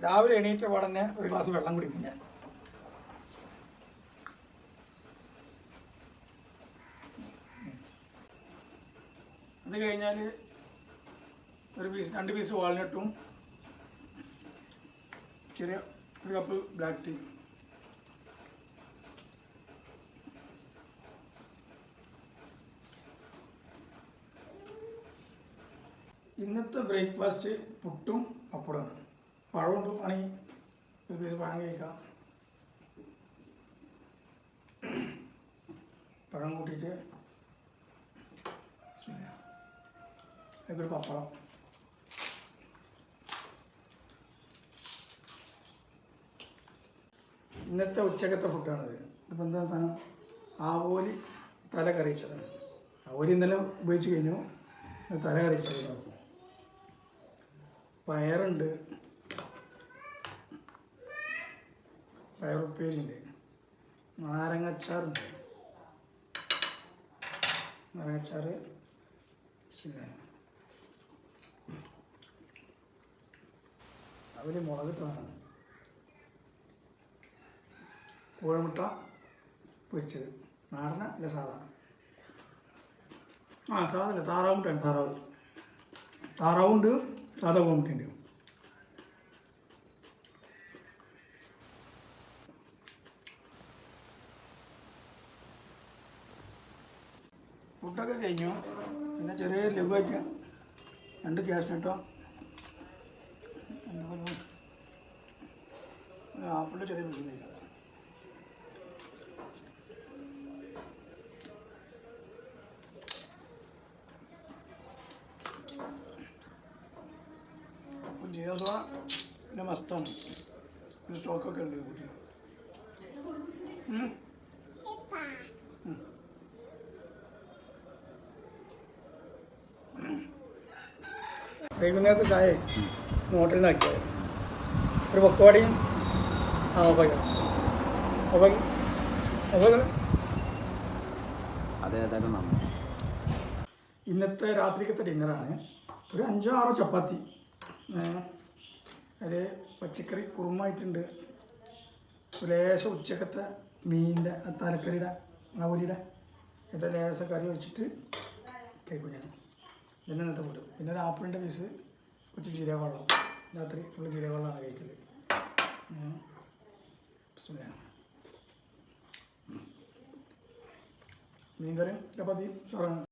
രാവിലെ എണീറ്റ പാടന്നെ ഒരു ഗ്ലാസ് വെള്ളം കുടിക്കും ഞാൻ. അത് കഴിഞ്ഞാൽ ഒരു പീസ് 2 പീസ് വാൾനട്ടും ചെറിയ ഒരു കപ്പ് ബ്ലാക്ക് ടീ. ഇന്നത്തെ ബ്രേക്ക്ഫാസ്റ്റ് പുട്ടും പപ്പടമാണ്. പഴം കൊണ്ട് ആണെങ്കിൽ ഒരു പീസ് പഴം കഴിക്കാം. പഴം കൂട്ടിയിട്ട് ഒരു പപ്പടം. ഇന്നത്തെ ഉച്ചക്കത്തെ ഫുഡാണത്. ഇതിപ്പോൾ എന്താ സാധനം? ആവോലി തല കറിയിച്ചതാണ്. ആവോലി ഇന്നലെ ഉപയോഗിച്ച് കഴിഞ്ഞു. തല കറിയിച്ചത് നോക്കും. പയറുണ്ട്, പയറുപ്പേരിയുണ്ട്, നാരങ്ങച്ചാറുണ്ട്. നാരങ്ങച്ചാറ് അവര് മുളകിട്ടാണ്. കോഴിമുട്ട പൊരിച്ചത്. നാടന അല്ല സാധാ? സാധല്ല, താറാവ് മുട്ടയാണ്. താറാവുണ്ട്, സാധാ കോഴിമുട്ടയുണ്ട്. ഫുഡൊക്കെ കഴിഞ്ഞു. പിന്നെ ചെറിയ ലഘുവായിട്ട് 2 ക്യാഷ്നട്ടോ, ആപ്പിളിൻ്റെ ചെറിയ പീസ് കഴിക്കാം. ജീവസോള പിന്നെ മസ്താണ്. പിന്നെ സ്റ്റോക്കൊക്കെ ഉണ്ട് കൂട്ടി. വൈകുന്നേരത്തെ ചായ ഹോട്ടലിൽ നിന്ന് ആക്കിയത്. ഒരു പക്കവാടിയും ഇന്നത്തെ രാത്രിക്കത്തെ ഡിന്നറാണ്. ഒരു 5-6 ചപ്പാത്തി, അതിൽ പച്ചക്കറി കുറുമായിട്ടുണ്ട്. ലേശം ഉച്ചക്കത്തെ മീനിൻ്റെ തലക്കറിയുടെ ആവലിയുടെ ഇത് ലേശം കറി വെച്ചിട്ട് കഴിക്കും ഞാൻ. പിന്നെ ഇന്നത്തെ ഫുഡ്. പിന്നെ ഒരു ആപ്പിളിൻ്റെ പീസ്, കുറച്ച് ജീരകവെള്ളം. രാത്രി ഫുള്ള് ജീരകവെള്ളമാണ് കഴിക്കൽ. മീൻകറി ചപ്പാത്തി ചോറാണ്.